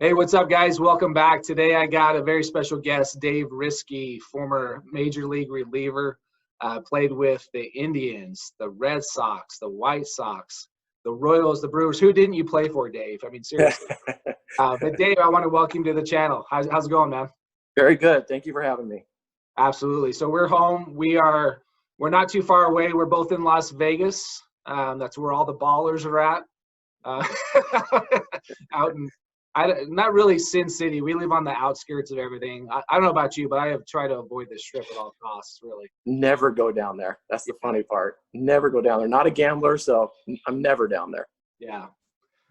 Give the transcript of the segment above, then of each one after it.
Hey, what's up, guys? Welcome back. Today I got a very special guest, Dave Riske, former Major League reliever. Played with the Indians, the Red Sox, the White Sox, the Royals, the Brewers. Who didn't you play for, Dave? I mean, seriously. But Dave, I want to welcome you to the channel. How's it going, man? Very good. Thank you for having me. Absolutely. So we're home. We're not too far away. We're both in Las Vegas. That's where all the ballers are at. Out in not really Sin City. We live on the outskirts of everything. I don't know about you, but I have tried to avoid this trip at all costs, really. Never go down there. That's the funny part. Never go down there. Not a gambler, so I'm never down there. Yeah.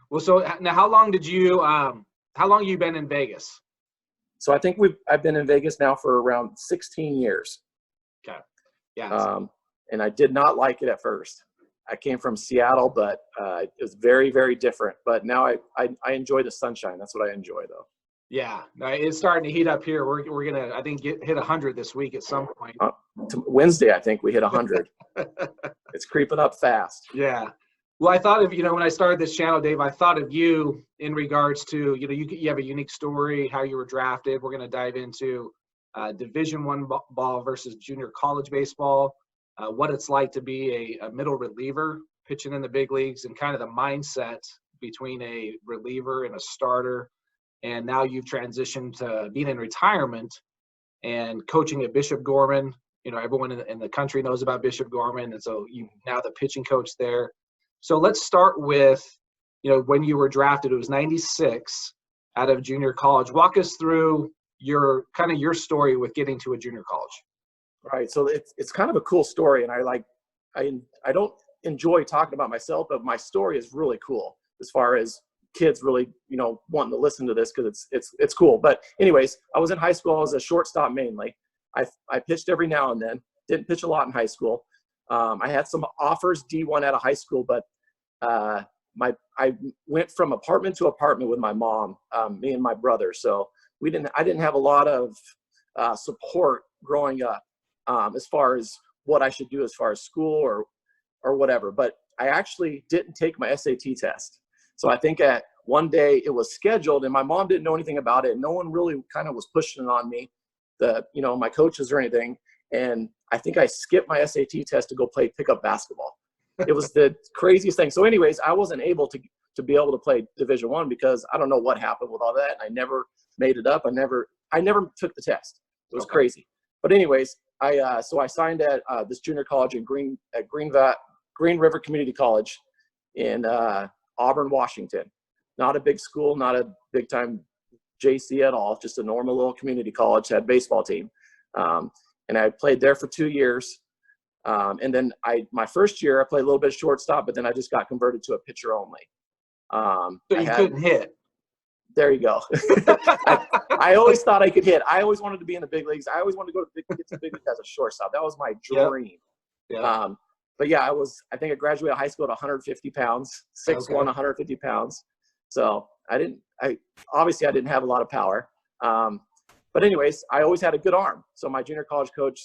Well, so now how long have you been in Vegas? So I think I've been in Vegas now for around 16 years. Okay. Yeah. And I did not like it at first. I came from Seattle, but it was very, very different. But now I enjoy the sunshine. That's what I enjoy, though. Yeah, it's starting to heat up here. We're gonna, I think, hit 100 this week at some point. Wednesday, I think we hit 100. It's creeping up fast. Yeah. Well, I thought of, when I started this channel, Dave, I thought of you in regards to, you have a unique story, how you were drafted. We're going to dive into Division I ball versus junior college baseball. What it's like to be a middle reliever pitching in the big leagues, and kind of the mindset between a reliever and a starter. And now you've transitioned to being in retirement and coaching at Bishop Gorman. Everyone in the country knows about Bishop Gorman, and so you now the pitching coach there. So let's start with, when you were drafted. It was 96 out of junior college. Walk us through your story with getting to a junior college. Right. So it's kind of a cool story, and I don't enjoy talking about myself, but my story is really cool as far as kids really, wanting to listen to this, because it's cool. But anyways, I was in high school. I was a shortstop mainly. I pitched every now and then. Didn't pitch a lot in high school. I had some offers D1 out of high school, but I went from apartment to apartment with my mom, me and my brother. So I didn't have a lot of support growing up. As far as what I should do as far as school or whatever. But I actually didn't take my SAT test. So I think at one day it was scheduled, and my mom didn't know anything about it. No one really kind of was pushing it on me, my coaches or anything. And I think I skipped my SAT test to go play pickup basketball. It was the craziest thing. So anyways, I wasn't able to be able to play Division I because I don't know what happened with all that. I never made it up. I never took the test. It was crazy. But anyways, so I signed at this junior college in Green River Community College in Auburn, Washington. Not a big school, not a big time JC at all. Just a normal little community college. Had a baseball team, and I played there for 2 years. And then my first year I played a little bit of shortstop, but then I just got converted to a pitcher only. So you couldn't hit. There you go. I always thought I could hit. I always wanted to be in the big leagues. I always wanted to get to the big leagues as a shortstop. That was my dream. Yeah. But yeah, I think I graduated high school at 150 pounds, 6'1", 150 pounds. So I obviously didn't have a lot of power. But anyways, I always had a good arm. So my junior college coach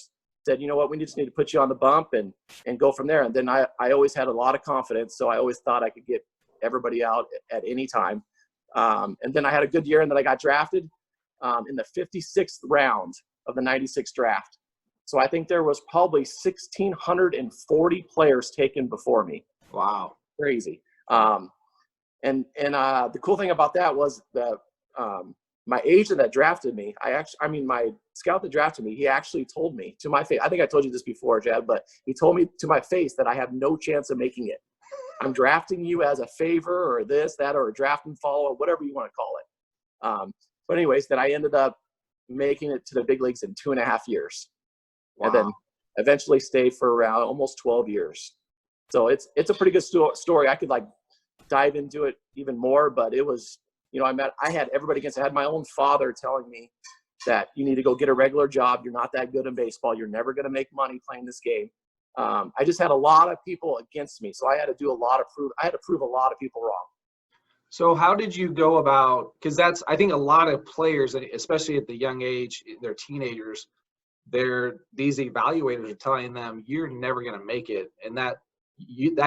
said, you know what, we just need to put you on the bump and go from there. And then I always had a lot of confidence. So I always thought I could get everybody out at any time. And then I had a good year, and then I got drafted in the 56th round of the 96 draft. So I think there was probably 1,640 players taken before me. Wow. Crazy. And the cool thing about that was my agent that drafted me, my scout that drafted me, he actually told me to my face, I think I told you this before, Jad, but he told me to my face that I have no chance of making it. I'm drafting you as a favor or this, that, or a draft and follow, whatever you want to call it. But anyways, then I ended up making it to the big leagues in 2.5 years. Wow. And then eventually stayed for around almost 12 years. So it's a pretty good story. I could dive into it even more, but it was, I had everybody against. I had my own father telling me that you need to go get a regular job. You're not that good in baseball. You're never going to make money playing this game. I just had a lot of people against me, so I had to prove a lot of people wrong. So how did you go about, because I think a lot of players, especially at the young age, they're teenagers, these evaluators are telling them you're never going to make it, and that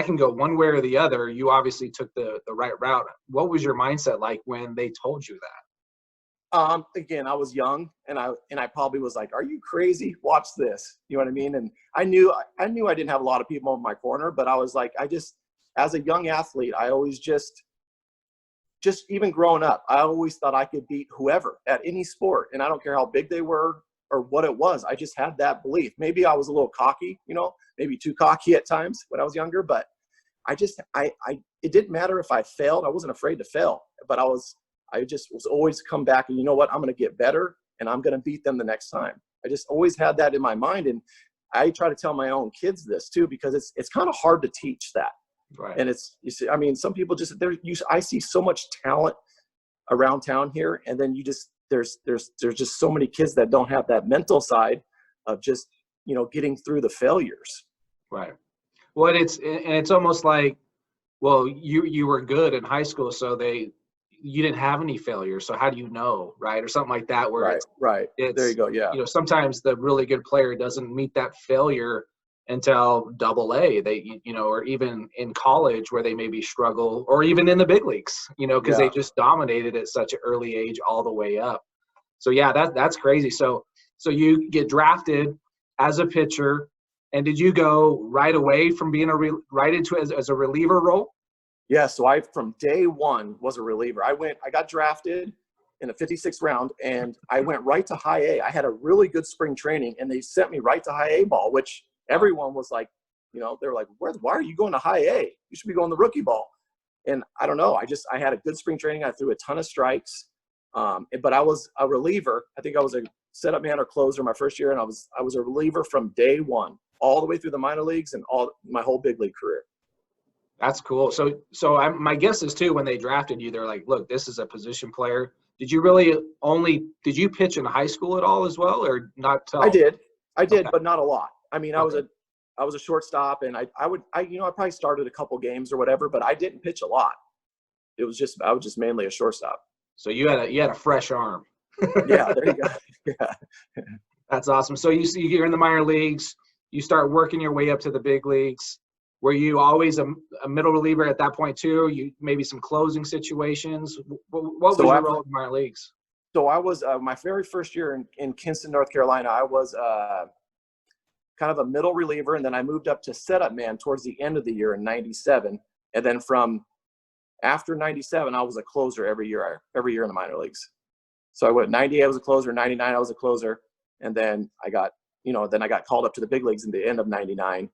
can go one way or the other. You obviously took the right route. What was your mindset like when they told you that? Again, I was young, and I probably was like, "Are you crazy? Watch this." You know what I mean? And I knew I didn't have a lot of people in my corner, but I was like, as a young athlete, I always just even growing up, I always thought I could beat whoever at any sport, and I don't care how big they were or what it was. I just had that belief. Maybe I was a little cocky, maybe too cocky at times when I was younger, but it didn't matter if I failed. I wasn't afraid to fail, but I just was always come back and, you know what, I'm going to get better and I'm going to beat them the next time. I just always had that in my mind. And I try to tell my own kids this too, because it's kind of hard to teach that. Right. And some people I see so much talent around town here. And then there's just so many kids that don't have that mental side of just, getting through the failures. Right. Well, it's almost like, well, you were good in high school, so you didn't have any failures, so how do you know, right? Or something like that, where right. There you go. Yeah. Sometimes the really good player doesn't meet that failure until AA. They, or even in college where they maybe struggle, or even in the big leagues, because they just dominated at such an early age all the way up. So yeah, that's crazy. So you get drafted as a pitcher. And did you go right away from being right into as a reliever role? Yeah, so I from day one was a reliever. I got drafted in the 56th round, and I went right to high A. I had a really good spring training, and they sent me right to high A ball, which everyone was like, they were like, why are you going to high A? You should be going to rookie ball. And I don't know. I had a good spring training. I threw a ton of strikes, but I was a reliever. I think I was a setup man or closer my first year, and I was a reliever from day one, all the way through the minor leagues and my whole big league career. That's cool. So my guess is too, when they drafted you, they're like, look, this is a position player. Did you pitch in high school at all as well, or not? I did, Okay. but not a lot. I mean, Okay. I was a shortstop, and I probably started a couple games or whatever, but I didn't pitch a lot. I was just mainly a shortstop. So you had a fresh arm. Yeah, there you go. Yeah. That's awesome. So you're in the minor leagues, you start working your way up to the big leagues. Were you always a middle reliever at that point too? You maybe some closing situations. What was your role in the minor leagues? So I was my very first year in Kinston, North Carolina. I was kind of a middle reliever, and then I moved up to setup man towards the end of the year in '97. And then from after '97, I was a closer every year in the minor leagues. So I went 98, I was a closer. 99, I was a closer, and then I got called up to the big leagues in the end of '99.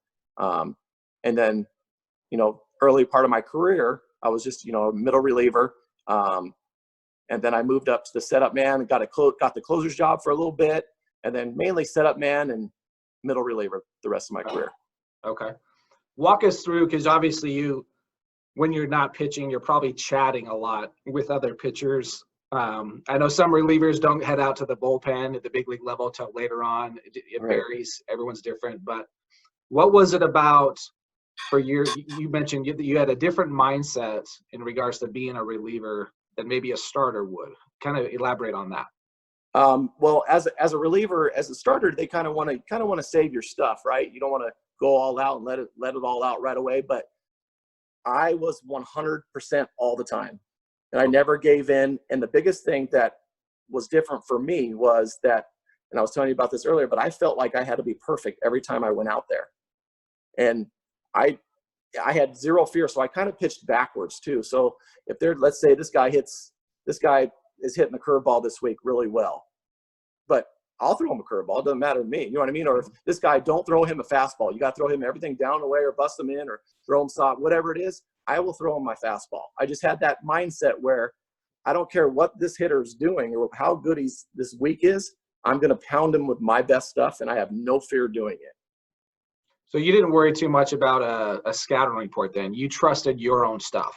And then, early part of my career, I was just, a middle reliever. And then I moved up to the setup man and got the closer's job for a little bit, and then mainly setup man and middle reliever the rest of my career. Okay. Walk us through, because obviously when you're not pitching, you're probably chatting a lot with other pitchers. I know some relievers don't head out to the bullpen at the big league level till later on. It varies. Everyone's different. But what was it about for you mentioned you had a different mindset in regards to being a reliever than maybe a starter would. Kind of elaborate on that. Well, as a reliever, as a starter, they kind of want to save your stuff, right? You don't want to go all out and let it all out right away. But I was 100% all the time, and I never gave in. And the biggest thing that was different for me was that, and I was telling you about this earlier, but I felt like I had to be perfect every time I went out there. And I had zero fear, so I kind of pitched backwards too. So if let's say this guy is hitting the curveball this week really well, but I'll throw him a curveball. It doesn't matter to me. You know what I mean? Or if this guy, don't throw him a fastball. You got to throw him everything down the way, or bust him in, or throw him soft, whatever it is. I will throw him my fastball. I just had that mindset where I don't care what this hitter is doing or how good this week is. I'm going to pound him with my best stuff, and I have no fear doing it. So you didn't worry too much about a scouting report then. You trusted your own stuff.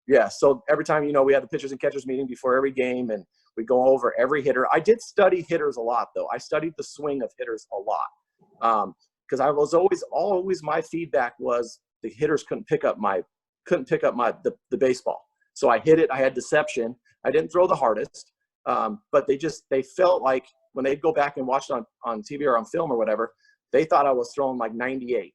Yeah. So every time, we had the pitchers and catchers meeting before every game, and we go over every hitter. I did study hitters a lot, though. I studied the swing of hitters a lot, because I was always my feedback was the hitters couldn't pick up the baseball. So I hit it. I had deception. I didn't throw the hardest, but they felt like when they'd go back and watch it on TV or on film or whatever, they thought I was throwing like 98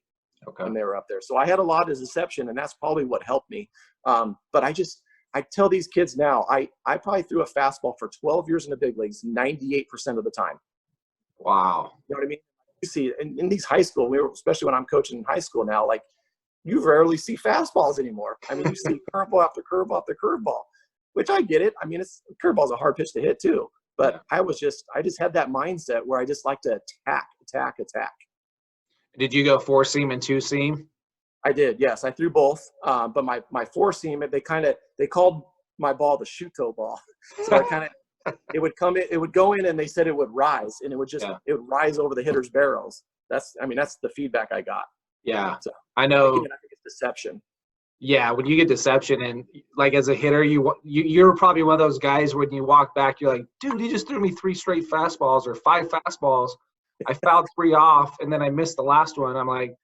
when they were up there. So I had a lot of deception, and that's probably what helped me. But I I tell these kids now, I probably threw a fastball for 12 years in the big leagues, 98% of the time. Wow. You know what I mean? You see in these high school, especially when I'm coaching in high school now, like you rarely see fastballs anymore. I mean, you see curveball after curveball after curveball, which I get it. I mean, curveball's a hard pitch to hit too. But yeah. I just had that mindset where I just like to attack. Did you go 4-seam and 2-seam? I did, yes. I threw both. But my 4-seam, they called my ball the shoot-toe ball. So it would go in, and they said it would rise, and it would rise over the hitter's barrels. That's the feedback I got. Yeah, so, I know. I think it's deception. Yeah, when you get deception, and like as a hitter, you're probably one of those guys when you walk back, you're like, dude, he just threw me 3 straight fastballs or 5 fastballs. I fouled 3 off, and then I missed the last one. I'm like,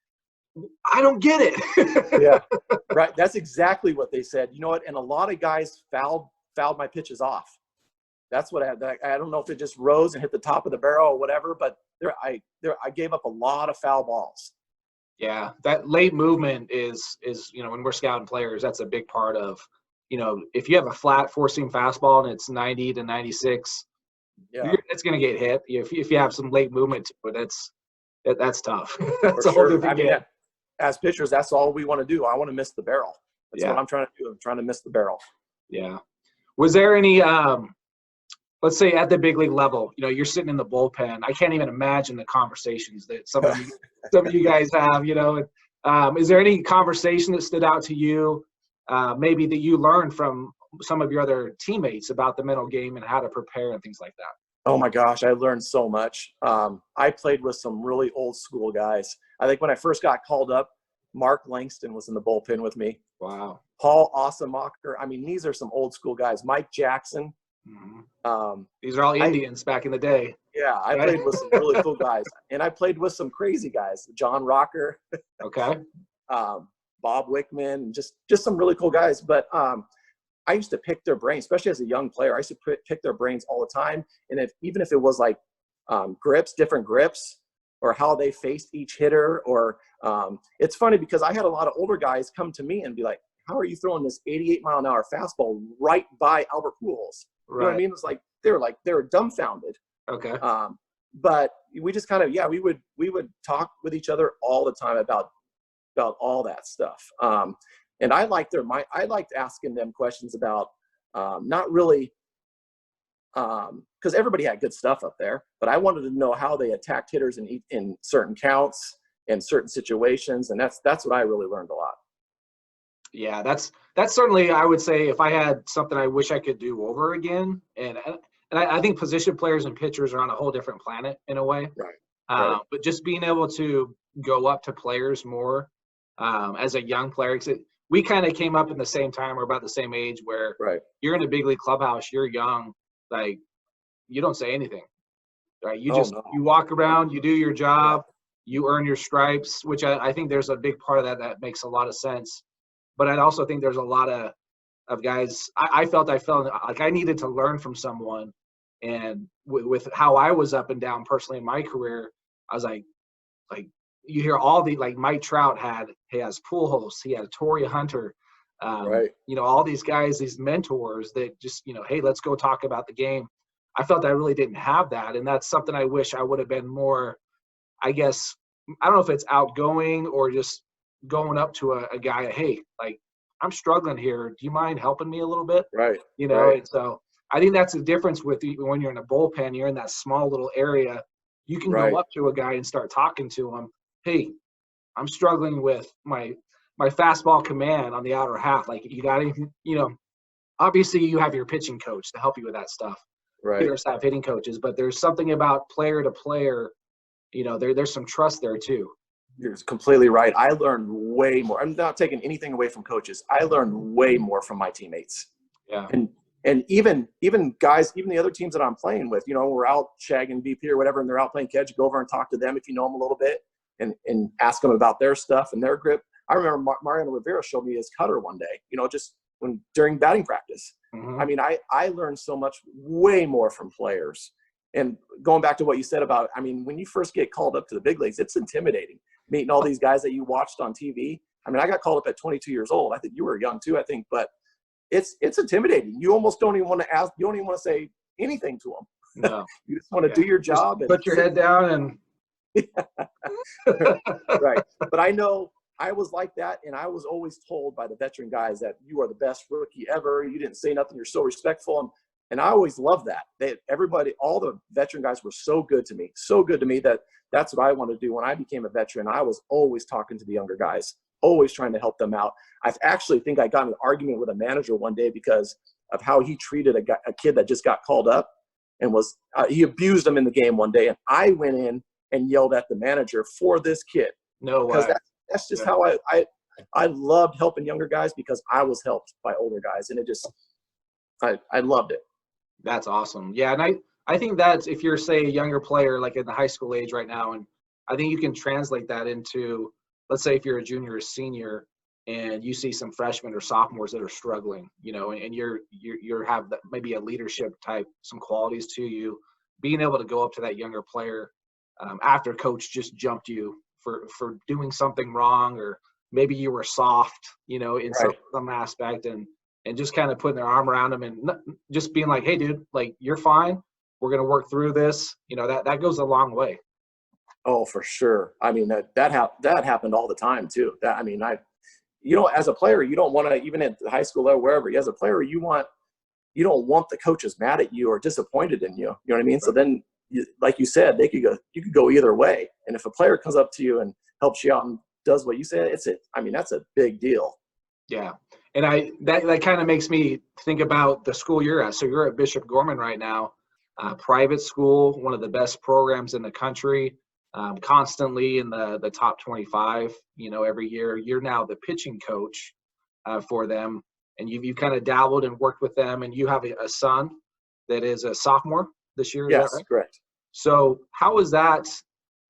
I don't get it. Yeah, right. That's exactly what they said. You know what? And a lot of guys fouled my pitches off. That's what I don't know if it just rose and hit the top of the barrel or whatever, but I gave up a lot of foul balls. Yeah, that late movement is when we're scouting players, that's a big part of, if you have a flat 4-seam fastball and it's 90 to 96, it's going to get hit. If you have some late movement to it, that's tough. That's a whole different game. As pitchers, that's all we want to do. I want to miss the barrel. That's what I'm trying to do. I'm trying to miss the barrel. Yeah. Was there any let's say at the big league level, you're sitting in the bullpen. I can't even imagine the conversations that some of you guys have, is there any conversation that stood out to you, maybe that you learned from some of your other teammates about the mental game and how to prepare and things like that? Oh my gosh, I learned so much. I played with some really old school guys. I think when I first got called up, Mark Langston was in the bullpen with me. Wow. Paul Osamacher. I mean, these are some old school guys. Mike Jackson. Mm-hmm. These are all Indians back in the day. Yeah, I played with some really cool guys, and I played with some crazy guys. John Rocker. Okay. Bob Wickman, just some really cool guys. But I used to pick their brains, especially as a young player. I used to pick their brains all the time, and even if it was like different grips, or how they faced each hitter, or it's funny because I had a lot of older guys come to me and be like, "How are you throwing this 88-mile-an-hour fastball right by Albert Pujols?" Right. You know what I mean? It's like they were dumbfounded. Okay. But we just kind of we would talk with each other all the time about all that stuff. And I liked asking them questions about not really because everybody had good stuff up there, but I wanted to know how they attacked hitters in certain counts and certain situations, and that's what I really learned a lot. Yeah, that's certainly, I would say, if I had something I wish I could do over again, and I think position players and pitchers are on a whole different planet in a way. Right. But just being able to go up to players more as a young player, because we kind of came up in the same time, we're about the same age, where you're in a big league clubhouse, you're young, like you don't say anything, right? You you walk around, you do your job, you earn your stripes, which I think there's a big part of that makes a lot of sense. But I also think there's a lot of guys, I felt like I needed to learn from someone. And with how I was up and down personally in my career, I was like you hear all the, like Mike Trout has Pujols, he had Torrey Hunter, all these guys, these mentors that just, hey, let's go talk about the game. I felt I really didn't have that. And that's something I wish I would have been more, I guess, I don't know if it's outgoing or just going up to a guy, hey, like, I'm struggling here. Do you mind helping me a little bit? Right. And so I think that's the difference with when you're in a bullpen, you're in that small little area. You can go up to a guy and start talking to him. Hey, I'm struggling with my fastball command on the outer half. Like, you got anything, obviously you have your pitching coach to help you with that stuff. Right. Hitters have hitting coaches, but there's something about player to player, there's some trust there too. You're completely right. I learned way more. I'm not taking anything away from coaches. I learned way more from my teammates. Yeah. And even guys, even the other teams that I'm playing with, we're out shagging BP or whatever, and they're out playing catch. Go over and talk to them if you know them a little bit, and ask them about their stuff and their grip. I remember Mariano Rivera showed me his cutter one day, just during batting practice. Mm-hmm. I mean, I learned so much, way more from players. And going back to what you said about, when you first get called up to the big leagues, it's intimidating. Meeting all these guys that you watched on TV. I got called up at 22 years old. I think you were young too, but it's intimidating. You almost don't even want to ask. You don't even want to say anything to them. No. You just want to do your job. Just put your head down and. Right. But I know I was like that, and I was always told by the veteran guys that you are the best rookie ever. You didn't say nothing. You're so respectful. And I always loved that. Everybody, all the veteran guys were so good to me that that's what I wanted to do. When I became a veteran, I was always talking to the younger guys, always trying to help them out. I actually think I got in an argument with a manager one day because of how he treated a kid that just got called up and he abused him in the game one day. And I went in and yelled at the manager for this kid. No way. Because that's just how I loved helping younger guys, because I was helped by older guys, and I loved it. That's awesome. Yeah, and I think that's, if you're, say, a younger player like in the high school age right now, and I think you can translate that into, let's say if you're a junior or senior and you see some freshmen or sophomores that are struggling, and you're have maybe a leadership type, some qualities to you, being able to go up to that younger player after coach just jumped you for doing something wrong, or maybe you were soft, in Right. some aspect, and just kind of putting their arm around them and just being like, hey, dude, like, you're fine. We're going to work through this. That goes a long way. Oh, for sure. I mean, that happened all the time too. As a player, you don't want to, even at the high school level, wherever, as a player, you don't want the coaches mad at you or disappointed in you. You know what I mean? So then, like you said, you could go either way. And if a player comes up to you and helps you out and does what you say, that's a big deal. Yeah. And that kind of makes me think about the school you're at. So you're at Bishop Gorman right now, private school, one of the best programs in the country, constantly in the top 25, every year. You're now the pitching coach for them, and you've kind of dabbled and worked with them, and you have a son that is a sophomore this year. Yes, is that right? correct. So how is that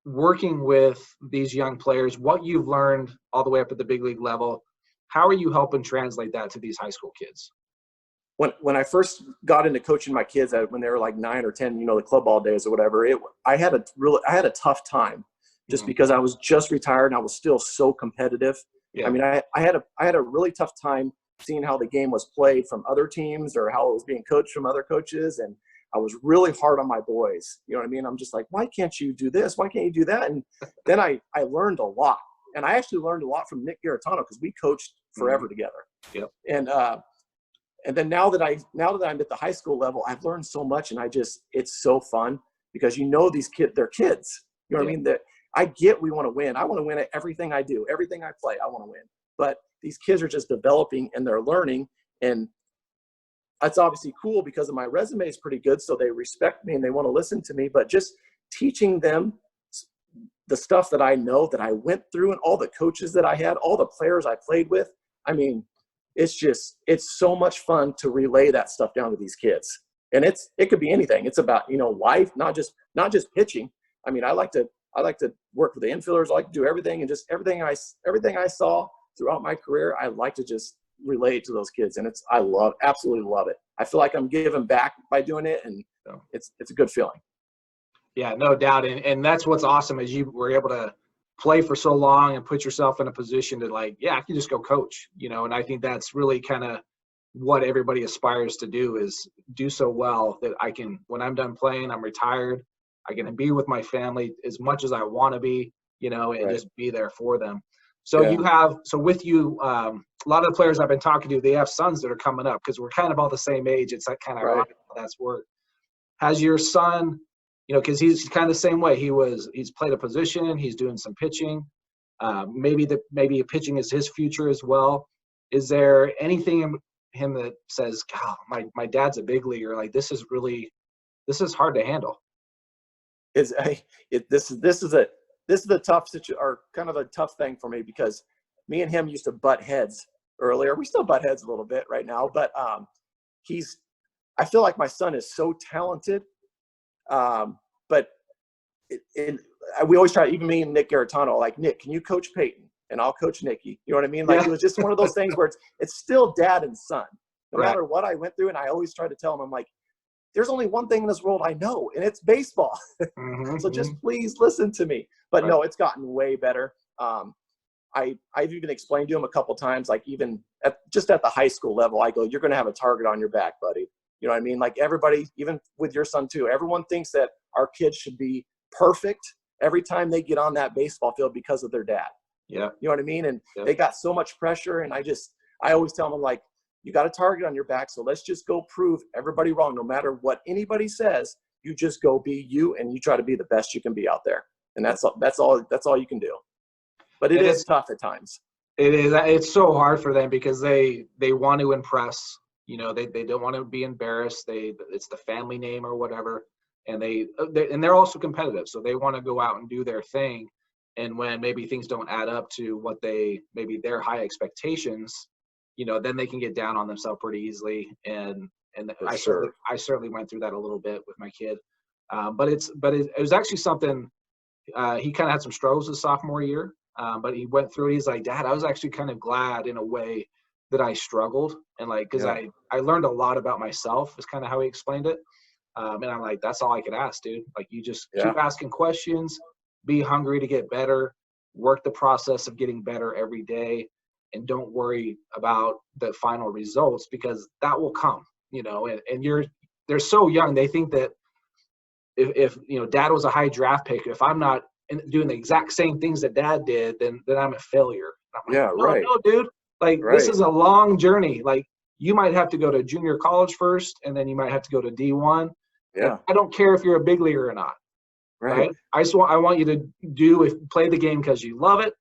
working with these young players, what you've learned all the way up at the big league level? How are you helping translate that to these high school kids? When I first got into coaching my kids when they were like 9 or 10, the club ball days or whatever, I had a tough time just because I was just retired and I was still so competitive. Yeah. I mean, I had a really tough time seeing how the game was played from other teams or how it was being coached from other coaches. And I was really hard on my boys. You know what I mean? I'm just like, why can't you do this? Why can't you do that? And then I learned a lot. And I actually learned a lot from Nick Garitano, because we coached forever together. Yep. And then now that I'm at the high school level, I've learned so much, and it's so fun because these kids, they're kids. You know what I mean? That I get we want to win. I want to win at everything I do, everything I play. I want to win. But these kids are just developing and they're learning, and that's obviously cool because my resume is pretty good, so they respect me and they want to listen to me. But just teaching them the stuff that I know, that I went through, and all the coaches that I had, all the players I played with. I mean, it's so much fun to relay that stuff down to these kids. And it could be anything. It's about, life, not just pitching. I mean, I like to work with the infielders. I like to do everything, and just everything I saw throughout my career, I like to just relay it to those kids. And I absolutely love it. I feel like I'm giving back by doing it, and it's a good feeling. Yeah, no doubt. And that's what's awesome, is you were able to play for so long and put yourself in a position to, like, I can just go coach, and I think that's really kind of what everybody aspires to do, is do so well that I can, when I'm done playing, I'm retired, I can be with my family as much as I want to be, and right. Just be there for them. So with you, a lot of the players I've been talking to, they have sons that are coming up, because we're kind of all the same age. It's like kind of right. How that's worked. Has your son, because he's kind of the same way. He's played a position. He's doing some pitching. Maybe pitching is his future as well. Is there anything in him that says, God, my dad's a big leaguer. Like, this is hard to handle. This is a tough situation, or kind of a tough thing for me, because me and him used to butt heads earlier. We still butt heads a little bit right now, but I feel like my son is so talented. But we always try, even me and Nick Garitano, like, Nick, can you coach Peyton? And I'll coach Nicky. You know what I mean? Like, It was just one of those things where it's still dad and son. No matter what I went through, and I always try to tell him, I'm like, there's only one thing in this world I know, and it's baseball. So just please listen to me. But no, it's gotten way better. I've even explained to him a couple times, like, even just at the high school level, I go, you're going to have a target on your back, buddy. You know what I mean? Like everybody, even with your son too, everyone thinks that our kids should be perfect every time they get on that baseball field because of their dad. Yeah. You know what I mean? And they got so much pressure. And I always tell them, like, you got a target on your back. So let's just go prove everybody wrong. No matter what anybody says, you just go be you, and you try to be the best you can be out there. And that's all you can do. But it is tough at times. It is. It's so hard for them because they want to impress. You know, they don't want to be embarrassed. It's the family name or whatever, and they're also competitive, so they want to go out and do their thing. And when maybe things don't add up to what maybe their high expectations, you know, then they can get down on themselves pretty easily. And I certainly went through that a little bit with my kid. But it was actually something. He kind of had some struggles his sophomore year. But he went through it. He's like, Dad, I was actually kind of glad in a way that I struggled. And like, cause I learned a lot about myself is kind of how he explained it. And I'm like, that's all I could ask, dude. Like, you just keep asking questions, be hungry to get better, work the process of getting better every day. And don't worry about the final results, because that will come, you know, and they're so young. They think that if you know, Dad was a high draft pick, if I'm not doing the exact same things that Dad did, then I'm a failure. I'm like, no, dude. Like, this is a long journey. Like, you might have to go to junior college first, and then you might have to go to D1. Yeah. I don't care if you're a big leaguer or not. Right. I want you to play the game because you love it.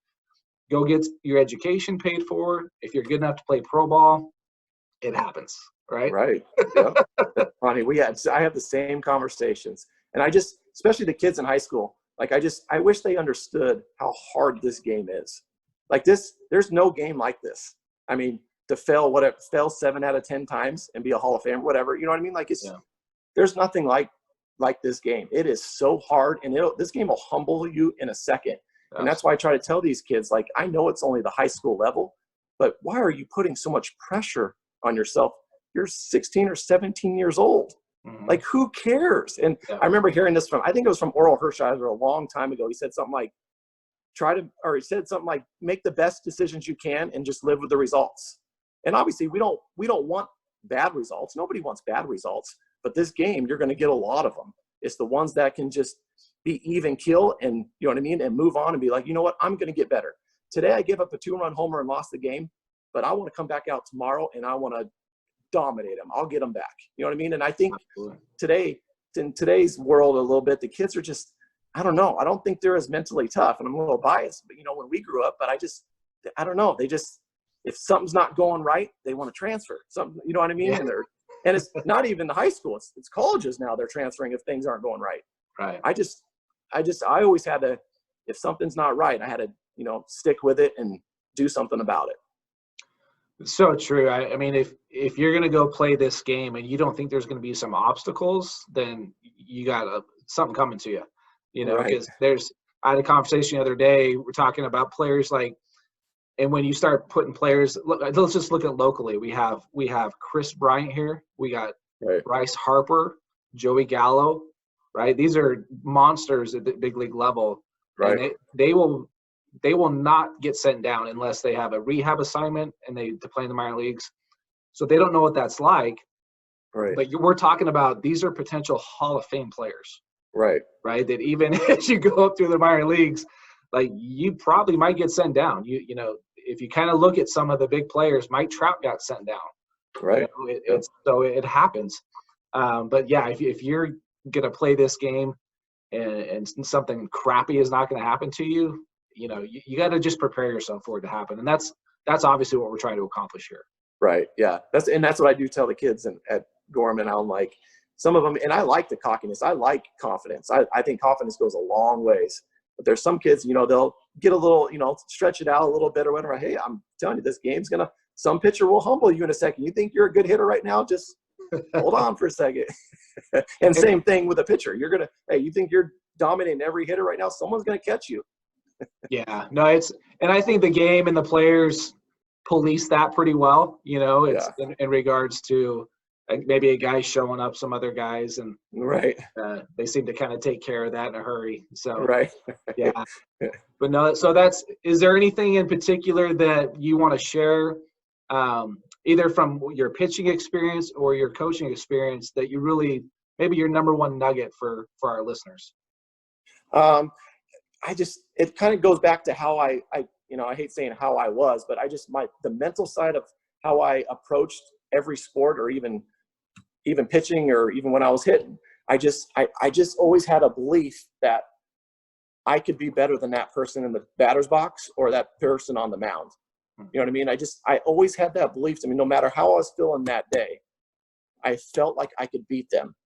Go get your education paid for. If you're good enough to play pro ball, it happens. Right. Right. Yeah. Funny. I have the same conversations, and especially the kids in high school. Like, I wish they understood how hard this game is. Like there's no game like this. I mean, to fail 7 out of 10 times and be a Hall of Famer, whatever, you know what I mean? Like there's nothing like this game. It is so hard, and this game will humble you in a second. And that's why I try to tell these kids, like, I know it's only the high school level, but why are you putting so much pressure on yourself? You're 16 or 17 years old. Mm-hmm. Like, who cares? And I remember hearing this I think it was from Oral Hershiser a long time ago. He said something like, make the best decisions you can and just live with the results. And obviously we don't want bad results. Nobody wants bad results, but this game, you're going to get a lot of them. It's the ones that can just be even kill, and you know what I mean? And move on and be like, you know what? I'm going to get better. Today I give up a 2-run homer and lost the game, but I want to come back out tomorrow and I want to dominate them. I'll get them back. You know what I mean? And I think in today's world a little bit, the kids are just, I don't know. I don't think they're as mentally tough, and I'm a little biased, but you know, when we grew up, but I don't know. They just, if something's not going right, they want to transfer something, you know what I mean? Yeah. And it's not even the high school. It's colleges now. They're transferring if things aren't going right. Right. I always had to, if something's not right, I had to, you know, stick with it and do something about it. It's so true. I mean, if you're going to go play this game and you don't think there's going to be some obstacles, then you got something coming to you, you know, because I had a conversation the other day. We're talking about players like, and when you start putting players, let's just look at locally. We have Chris Bryant here. We got Bryce Harper, Joey Gallo, right? These are monsters at the big league level. Right. And they will not get sent down unless they have a rehab assignment and to play in the minor leagues. So they don't know what that's like. Right. But we're talking about, these are potential Hall of Fame players. Right. Right. That even as you go up through the minor leagues, like, you probably might get sent down. You know, if you kind of look at some of the big players, Mike Trout got sent down. Right. You know, so it happens. But yeah, if you're going to play this game and something crappy is not going to happen to you, you know, you got to just prepare yourself for it to happen. And that's obviously what we're trying to accomplish here. Right. Yeah. That's what I do tell the kids at Gorman. I'm like, some of them, and I like the cockiness. I like confidence. I think confidence goes a long ways. But there's some kids, you know, they'll get a little, you know, stretch it out a little bit or whatever. Hey, I'm telling you, this game's some pitcher will humble you in a second. You think you're a good hitter right now? Just hold on for a second. And same thing with a pitcher. You think you're dominating every hitter right now? Someone's going to catch you. Yeah, no, and I think the game and the players police that pretty well, you know, it's in regards to maybe a guy showing up some other guys, and they seem to kind of take care of that in a hurry. So, yeah, but no, so is there anything in particular that you want to share either from your pitching experience or your coaching experience that you really, maybe your number one nugget for our listeners? It kind of goes back to how I hate saying how I was, but the mental side of how I approached every sport, or even pitching, or even when I was hitting. I just always had a belief that I could be better than that person in the batter's box or that person on the mound. You know what I mean? I always had that belief. I mean, no matter how I was feeling that day, I felt like I could beat them.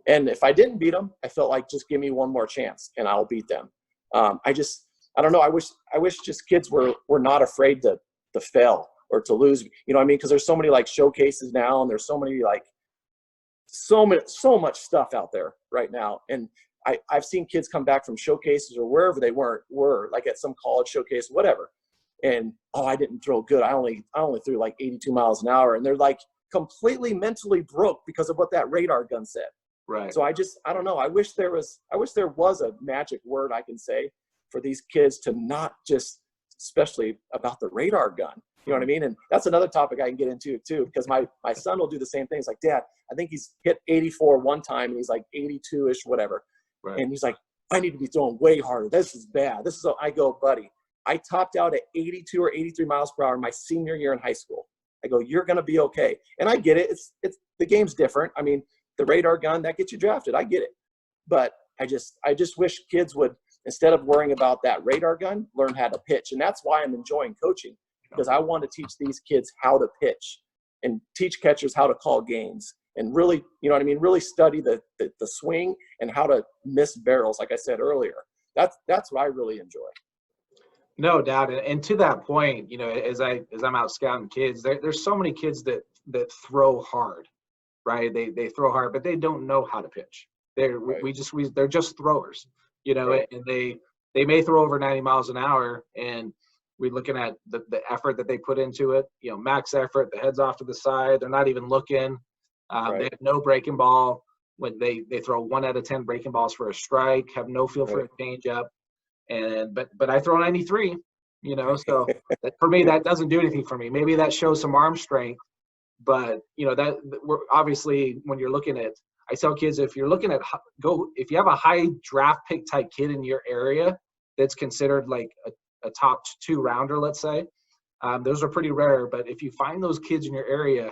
And if I didn't beat them, I felt like, just give me one more chance and I'll beat them. I don't know. I wish just kids were not afraid to fail or to lose. You know what I mean? Because there's so many like showcases now, and there's so much stuff out there right now. And I've seen kids come back from showcases or wherever they were like at some college showcase, whatever. And, I didn't throw good. I only threw like 82 miles an hour. And they're like completely mentally broke because of what that radar gun said. Right. So I don't know. I wish there was a magic word I can say for these kids to not just, especially about the radar gun. You know what I mean? And that's another topic I can get into too, because my son will do the same thing. He's like, Dad, I think he's hit 84 one time, and he's like 82-ish, whatever. Right. And he's like, I need to be throwing way harder. This is bad. I go, buddy, I topped out at 82 or 83 miles per hour my senior year in high school. I go, you're going to be okay. And I get it. It's the game's different. I mean, the radar gun, that gets you drafted. I get it. But I just wish kids would, instead of worrying about that radar gun, learn how to pitch. And that's why I'm enjoying coaching, because I want to teach these kids how to pitch and teach catchers how to call games, and really, you know what I mean, really study the swing and how to miss barrels, like I said earlier. That's what I really enjoy. No doubt. And to that point, as I'm out scouting kids, there's so many kids that throw hard, right? They throw hard, but they don't know how to pitch. They're just throwers, Right. and they may throw over 90 miles an hour, and we're looking at the effort that they put into it, max effort, the head's off to the side. They're not even looking. Right. They have no breaking ball. When they throw 1 out of 10 breaking balls for a strike, have no feel for a changeup. But I throw 93, so for me, that doesn't do anything for me. Maybe that shows some arm strength, but that we're obviously, when you're looking at, I tell kids, if you're looking at if you have a high draft pick type kid in your area that's considered like a top 2 rounder, let's say, those are pretty rare. But if you find those kids in your area,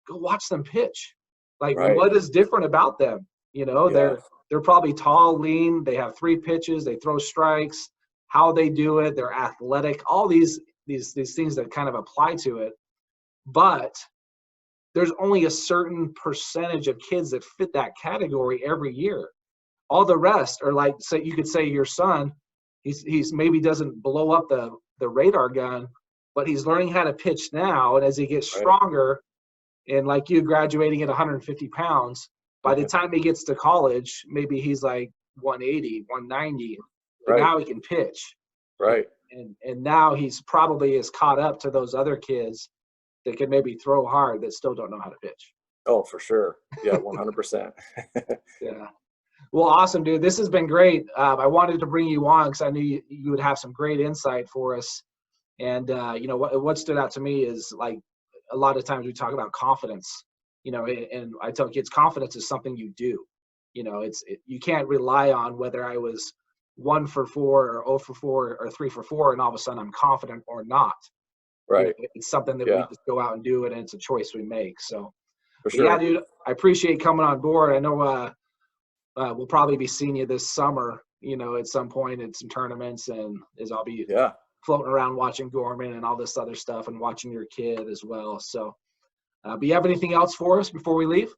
go watch them pitch. Like, Right. What is different about them? They're probably tall, lean. They have 3 pitches. They throw strikes. How they do it, they're athletic. All these things that kind of apply to it. But there's only a certain percentage of kids that fit that category every year. All the rest are like, say, you could say your son, he's maybe doesn't blow up the radar gun, but he's learning how to pitch now. And as he gets stronger, and like you, graduating at 150 pounds, by the time he gets to college, maybe he's like 180, 190. And now he can pitch. Right. And now he's probably is caught up to those other kids that can maybe throw hard that still don't know how to pitch. Oh, for sure. Yeah, 100%. Yeah. Well, awesome, dude. This has been great. I wanted to bring you on because I knew you would have some great insight for us. And, what stood out to me is, like, a lot of times we talk about confidence, and I tell kids confidence is something you do. You can't rely on whether I was 1 for 4 or 0 for 4 or 3 for 4 and all of a sudden I'm confident or not. Right. It's something that we just go out and do it, and it's a choice we make. So, for sure. Yeah, dude, I appreciate coming on board. I know we'll probably be seeing you this summer, at some point at some tournaments, and as I'll be floating around watching Gorman and all this other stuff and watching your kid as well. So, but you have anything else for us before we leave?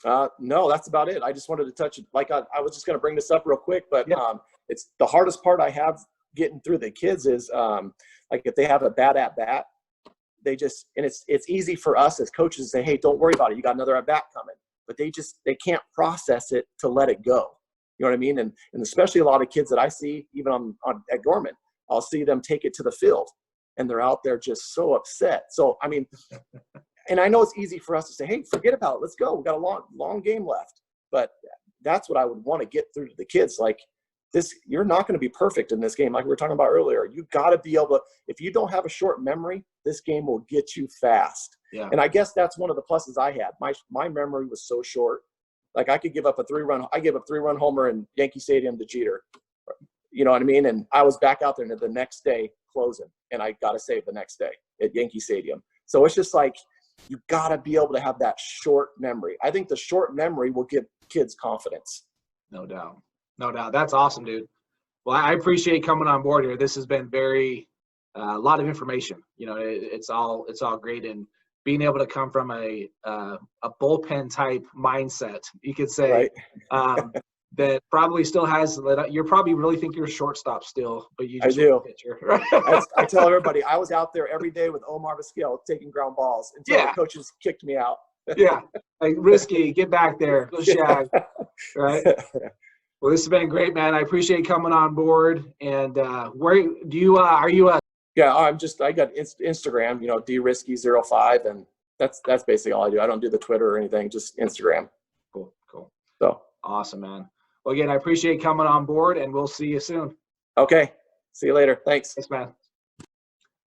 No, that's about it. I just wanted to touch it. Like I was just going to bring this up real quick, but it's the hardest part I have getting through the kids is like if they have a bad at bat, and it's easy for us as coaches to say, hey, don't worry about it. You got another at bat coming, but they can't process it to let it go. You know what I mean? And especially a lot of kids that I see even at Gorman, I'll see them take it to the field and they're out there just so upset. So, I mean, and I know it's easy for us to say, hey, forget about it. Let's go. We've got a long game left. But that's what I would want to get through to the kids. Like, you're not going to be perfect in this game. Like we were talking about earlier, you got to be able to, if you don't have a short memory, this game will get you fast. Yeah. And I guess that's one of the pluses I had. My memory was so short. Like I could give up a 3-run homer in Yankee Stadium to Jeter. You know what I mean? And I was back out there the next day closing, and I got to save the next day at Yankee Stadium. So it's just like, you got to be able to have that short memory. I think the short memory will give kids confidence. No doubt. No doubt. That's awesome, dude. Well, I appreciate coming on board here. This has been a lot of information. You know, it's all great, and being able to come from a bullpen type mindset, you could say, right. That probably still has. You probably really think you're a shortstop still, but you just do. Pitcher. I tell everybody I was out there every day with Omar Vizquel taking ground balls until the coaches kicked me out. Yeah, like Riske, get back there, go shag, right? Well, this has been great, man. I appreciate coming on board. And where do you are you? Yeah, I got Instagram, you know, driske05, and that's basically all I do. I don't do the Twitter or anything, just Instagram. Cool. So awesome, man. Well, again, I appreciate coming on board, and we'll see you soon. Okay. See you later. Thanks. Thanks, man.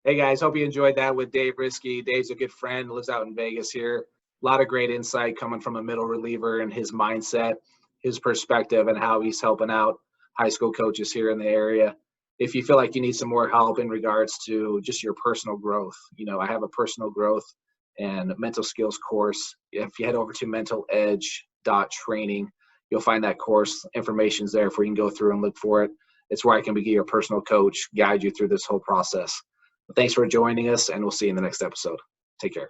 Hey, guys. Hope you enjoyed that with Dave Riske. Dave's a good friend, lives out in Vegas here. A lot of great insight coming from a middle reliever and his mindset, his perspective, and how he's helping out high school coaches here in the area. If you feel like you need some more help in regards to just your personal growth, you know, I have a personal growth and mental skills course. If you head over to mentaledge.training, you'll find that course. Information's there for you can go through and look for it. It's where I can be your personal coach, guide you through this whole process. Thanks for joining us, and we'll see you in the next episode. Take care.